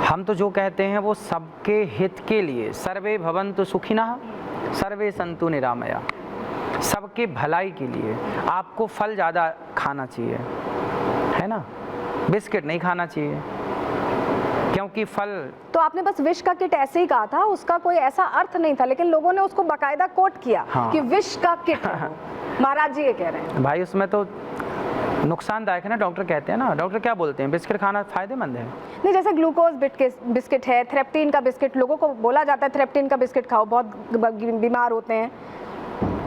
हम तो जो कहते हैं वो सबके हित के लिए, सर्वे भवन्तु सुखिनः सर्वे सन्तु निरामया, सबके भलाई के लिए आपको फल ज़्यादा खाना चाहिए, है ना, बिस्किट नहीं खाना चाहिए, क्योंकि फल। तो आपने बस विश का किट ऐसे ही कहा था, उसका कोई ऐसा अर्थ नहीं था, लेकिन लोगों ने उसको बाकायदा कोट किया। हाँ। कि विश का किट है वो। महाराज जी ये कह रहे हैं। भाई उसमें तो नुकसानदायक है ना, डॉक्टर कहते हैं ना, डॉक्टर क्या बोलते हैं, बिस्किट खाना फायदेमंद है। नहीं, जैसे ग्लूकोज बिस्किट है, थ्रेप्टीन का बिस्किट, लोगों को बोला जाता है थ्रेप्टीन का बिस्किट खाओ, बहुत बीमार होते हैं,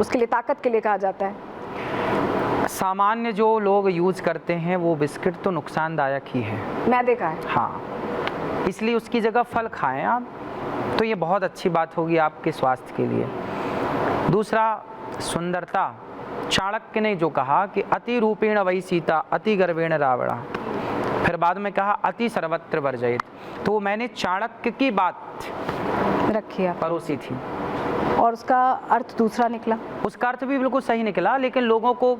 उसके लिए ताकत के लिए कहा जाता है। सामान्य जो लोग यूज करते हैं वो बिस्किट तो नुकसानदायक ही है, मैदे का है। हाँ, इसलिए उसकी जगह फल खाएं आप, तो ये बहुत अच्छी बात होगी आपके स्वास्थ्य के लिए। दूसरा, सुंदरता। चाणक्य ने जो कहा कि अति रूपेण वही सीता अति गर्वेण रावणा, फिर बाद में कहा अति सर्वत्र वर्जयित, तो मैंने चाणक्य की बात रखी है, परोसी थी, और उसका अर्थ दूसरा निकला। उसका अर्थ भी बिल्कुल सही निकला, लेकिन लोगों को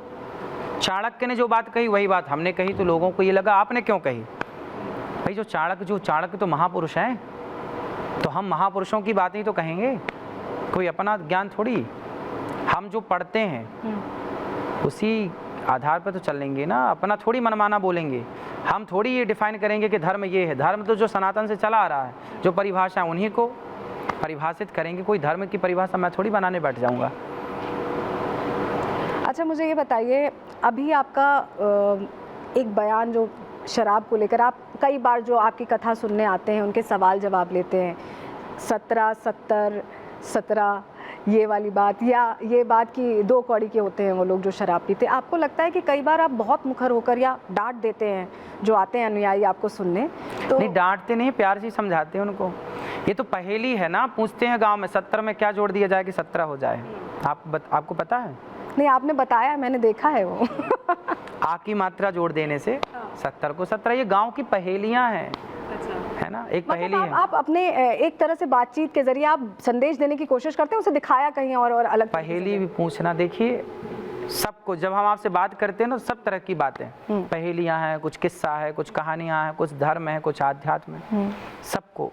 चाणक्य ने जो बात कही वही बात हमने कही, तो लोगों को ये लगा आपने क्यों कही। भाई जो चाणक्य तो महापुरुष हैं, तो हम महापुरुषों की बातें ही तो कहेंगे, कोई अपना ज्ञान थोड़ी, हम जो पढ़ते हैं उसी आधार पर तो चलेंगे ना, अपना थोड़ी मनमाना बोलेंगे। हम थोड़ी ये डिफाइन करेंगे कि धर्म ये है, धर्म तो जो सनातन से चला आ रहा है, जो परिभाषा उन्हीं को परिभाषित करेंगे, कोई धर्म की परिभाषा मैं थोड़ी बनाने बैठ जाऊंगा। अच्छा, मुझे ये बताइए, अभी आपका एक बयान जो शराब को लेकर, आप कई बार जो आपकी कथा सुनने आते हैं उनके सवाल जवाब लेते हैं, 17, 70, 17 ये वाली बात, या ये बात कि 2 कौड़ी के होते हैं वो लोग जो शराब पीते हैं, आपको लगता है कि कई बार आप बहुत मुखर होकर या डांट देते हैं जो आते हैं अनुयायी आपको सुनने? तो नहीं, डांटते नहीं, प्यार से समझाते हैं उनको। ये तो पहेली है ना, पूछते हैं गांव में 70 में क्या जोड़ दिया जाए कि 17 हो जाए, आपको पता है? नहीं, आपने बताया, मैंने देखा है वो। आ की मात्रा जोड़ देने से 70 को 17, ये गांव की पहेलियां हैं, है ना, एक पहेली है। आप अपने एक तरह से बातचीत के जरिए आप संदेश देने की कोशिश करते हैं, उसे दिखाया कहीं और अलग पहेली भी पूछना। देखिए, सबको जब हम आपसे बात करते हैं ना, सब तरह की बातें, पहेलियां हैं, कुछ किस्सा है, कुछ कहानियां हैं, कुछ धर्म है, कुछ आध्यात्म है, सबको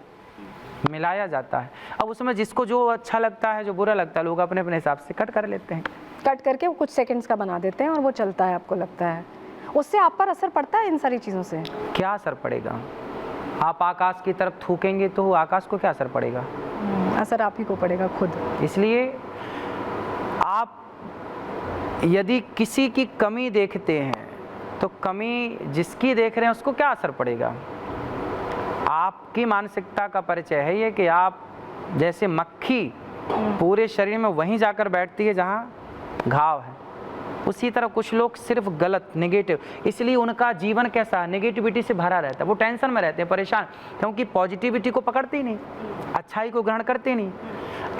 मिलाया जाता है। अब उसमें जिसको जो अच्छा लगता है, जो बुरा लगता है, लोग अपने अपने हिसाब से कट कर लेते हैं, कट करके वो कुछ सेकंड्स का बना देते हैं और वो चलता है। आपको लगता है उससे आप पर असर पड़ता है इन सारी चीज़ों से? क्या असर पड़ेगा? आप आकाश की तरफ थूकेंगे तो आकाश को क्या असर पड़ेगा? असर आप ही को पड़ेगा खुद। इसलिए आप यदि किसी की कमी देखते हैं तो कमी जिसकी देख रहे हैं उसको क्या असर पड़ेगा? आपकी मानसिकता का परिचय है ये कि आप जैसे मक्खी पूरे शरीर में वहीं जाकर बैठती है जहाँ घाव है, उसी तरह कुछ लोग सिर्फ गलत, नेगेटिव, इसलिए उनका जीवन कैसा नेगेटिविटी से भरा रहता है, वो टेंशन में रहते हैं, परेशान, क्योंकि पॉजिटिविटी को पकड़ते ही नहीं, अच्छाई को ग्रहण करते नहीं।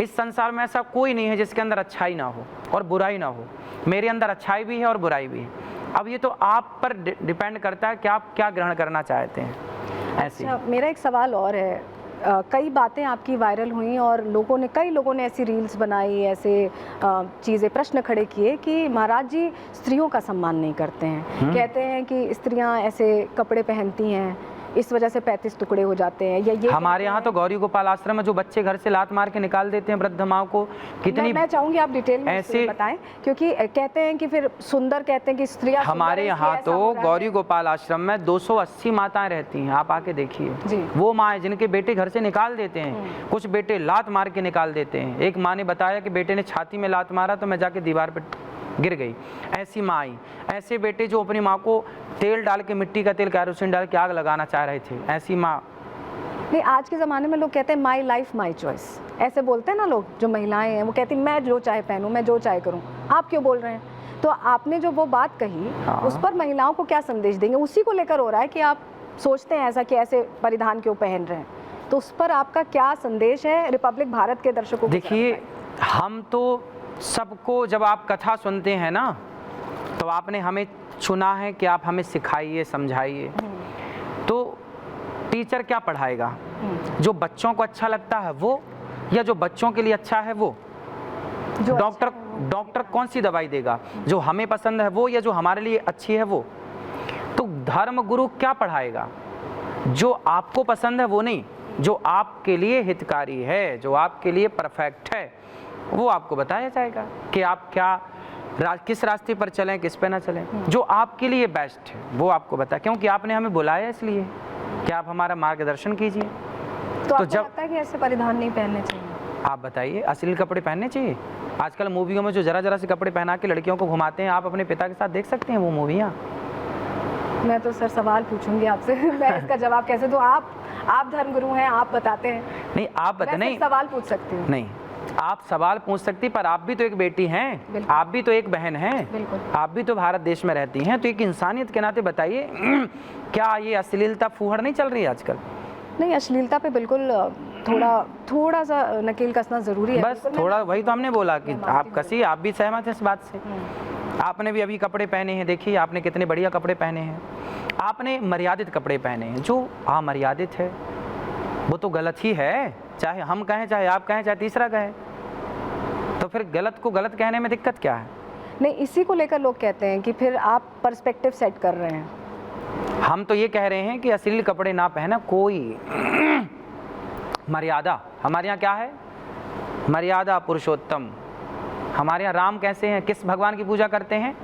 इस संसार में ऐसा कोई नहीं है जिसके अंदर अच्छाई ना हो और बुराई ना हो। मेरे अंदर अच्छाई भी है और बुराई भी है। अब ये तो आप पर डिपेंड करता है कि आप क्या ग्रहण करना चाहते हैं। ऐसे अच्छा, मेरा एक सवाल और है। कई बातें आपकी वायरल हुई और कई लोगों ने ऐसी रील्स बनाई, ऐसे चीज़ें, प्रश्न खड़े किए कि महाराज जी स्त्रियों का सम्मान नहीं करते हैं। कहते हैं कि स्त्रियां ऐसे कपड़े पहनती हैं, इस वजह से 35 टुकड़े हो जाते हैं, या ये हमारे यहाँ तो गौरी गोपाल आश्रम में जो बच्चे घर से लात मार के निकाल देते हैं वृद्ध माँ को, कितनी मैं चाहूंगी आप डिटेल में ऐसे बताएं, क्योंकि कहते हैं कि फिर सुंदर, कहते हैं कि स्त्रियां, हमारे यहाँ तो गौरी गोपाल आश्रम में 280 माताएं रहती हैं, आप आके देखिए। वो माएँ जिनके बेटे घर से निकाल देते हैं, कुछ बेटे लात मार के निकाल देते हैं। एक माँ ने बताया कि बेटे ने छाती में लात मारा तो मैं जाके दीवार पर गिर गई। ऐसी माँ आई, ऐसे बेटे जो अपनी माँ को तेल डाल के, मिट्टी का तेल, कैरोसिन डाल के आग लगाना चाह रहे थे, ऐसी माँ। नहीं, आज के ज़माने में लोग कहते हैं माई लाइफ माई चॉइस, ऐसे बोलते हैं ना लोग, जो महिलाएं हैं वो कहती हैं मैं जो चाहे पहनूं, मैं जो चाहे करूं। आप क्यों बोल रहे हैं? तो आपने जो वो बात कही, उस पर महिलाओं को क्या संदेश देंगे? उसी को लेकर हो रहा है कि आप सोचते हैं ऐसा कि ऐसे परिधान क्यों पहन रहे हैं, तो उस पर आपका क्या संदेश है रिपब्लिक भारत के दर्शकों को? देखिए, हम तो सबको, जब आप कथा सुनते हैं ना, तो आपने हमें चुना है कि आप हमें सिखाइए, समझाइए। तो टीचर क्या पढ़ाएगा? जो बच्चों को अच्छा लगता है वो, या जो बच्चों के लिए अच्छा है वो? डॉक्टर कौन सी दवाई देगा? जो हमें पसंद है वो, या जो हमारे लिए अच्छी है वो? तो धर्म गुरु क्या पढ़ाएगा? जो आपको पसंद है वो नहीं, जो आपके लिए हितकारी है, जो आपके लिए परफेक्ट है, वो आपको बताया जाएगा कि आप किस रास्ते पर चलें, किस पे ना चलें। जो आपके लिए बेस्ट है वो आपको बताए, क्योंकि आपने हमें बुलाया इसलिए कि आप हमारा मार्गदर्शन कीजिए। तो आपको लगता है कि ऐसे परिधान नहीं पहनने चाहिए? आप बताइए, अश्लील कपड़े पहनने चाहिए? आजकल मूवियों में जो जरा से कपड़े पहना के लड़कियों को घुमाते हैं, आप अपने पिता के साथ देख सकते हैं वो मूवियाँ। मैं तो सर सवाल पूछूंगी आपसे, मैं इसका जवाब कैसे दूं? आप धर्मगुरु हैं, आप बताते हैं। नहीं, आप बताए नहीं, सवाल पूछ सकती हूँ। नहीं, आप सवाल पूछ सकती, पर आप भी तो एक बेटी हैं, आप भी तो एक बहन हैं, आप भी तो भारत देश में रहती हैं, तो एक इंसानियत के नाते बताइए क्या ये अश्लीलता फूहड़ नहीं चल रही है आजकल? नहीं, अश्लीलता पे बिल्कुल थोड़ा सा नकेल कसना जरूरी है। बस थोड़ा, वही तो हमने बोला कि आप कसी, आप भी सहमत हैं इस बात से। आपने भी अभी कपड़े पहने हैं, देखिए आपने कितने बढ़िया कपड़े पहने हैं, आपने मर्यादित कपड़े पहने हैं। जो अमर्यादित है वो तो गलत ही है, चाहे हम कहें, चाहे आप कहें, चाहे तीसरा कहे, तो फिर गलत को गलत कहने में दिक्कत क्या है? नहीं, इसी को लेकर लोग कहते हैं कि फिर आप पर्सपेक्टिव सेट कर रहे हैं। हम तो ये कह रहे हैं कि अश्लील कपड़े ना पहना कोई। मर्यादा हमारे यहाँ क्या है? मर्यादा पुरुषोत्तम। हमारे यहाँ राम कैसे हैं, किस भगवान की पूजा करते हैं?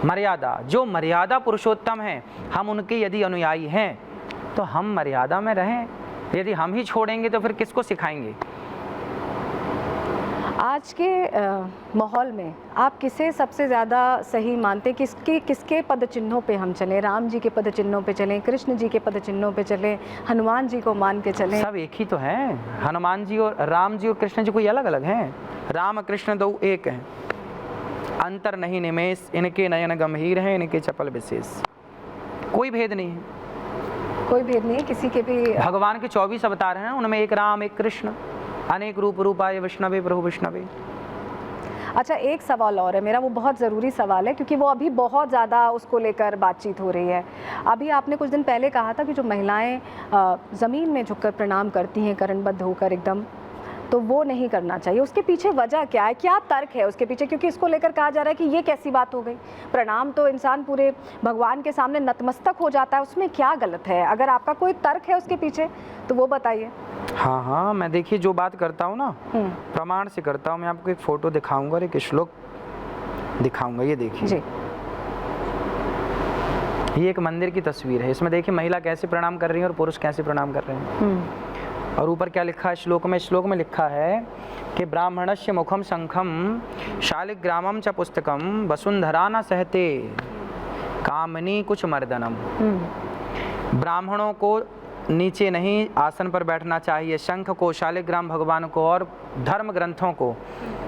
मर्यादा। जो मर्यादा पुरुषोत्तम हैं, हम उनके यदि अनुयायी हैं तो हम मर्यादा में रहें। यदि हम ही छोड़ेंगे तो फिर किसको सिखाएंगे? आज के माहौल में आप किसे सबसे ज़्यादा सही मानते? किसके पद चिन्हों पे हम चलें? राम जी के पद चिन्हों पे चलें, कृष्ण जी के पद चिन्हों पे चलें, हनुमान जी को मान के चलें? सब एक ही तो हैं। हनुमान जी और राम जी और कृष्ण जी कोई अलग अलग हैं? राम कृष्ण दो एक हैं, अंतर नहीं निमेष, इनके नयन गंभीर हैं, इनके चपल विशेष। कोई भेद नहीं है, कोई भेद नहीं है किसी के भी। भगवान के 24 अवतार हैं, उनमें एक राम एक कृष्ण, अनेक रूप रूपाय विष्णवे प्रभु विष्णवे। अच्छा, एक सवाल और है मेरा, वो बहुत ज़रूरी सवाल है क्योंकि वो अभी बहुत ज़्यादा उसको लेकर बातचीत हो रही है। अभी आपने कुछ दिन पहले कहा था कि जो महिलाएं ज़मीन में झुककर प्रणाम करती हैं, करणबद्ध होकर एकदम, तो वो नहीं करना चाहिए। उसके पीछे वजह क्या है, क्या तर्क है उसके पीछे? क्योंकि इसको लेकर कहा जा रहा है कि ये कैसी बात हो गई, प्रणाम तो इंसान पूरे भगवान के सामने नतमस्तक हो जाता है, उसमें क्या गलत है? अगर आपका कोई तर्क है उसके पीछे तो वो बताइए। हाँ, मैं देखिए जो बात करता हूँ ना, प्रमाण से करता हूँ। मैं आपको एक फोटो दिखाऊंगा और एक श्लोक दिखाऊंगा, ये देखिए जी। ये एक मंदिर की तस्वीर है, इसमें देखिए महिला कैसे प्रणाम कर रही है और पुरुष कैसे प्रणाम कर रहे हैं। और ऊपर क्या लिखा है श्लोक में? श्लोक में लिखा है कि ब्राह्मणस्य मुखम शंखम शालिग्रामम च पुस्तकम वसुंधरा न सहते कामनी कुछ मर्दनम। ब्राह्मणों को नीचे नहीं आसन पर बैठना चाहिए, शंख को, शालिग्राम भगवान को और धर्म ग्रंथों को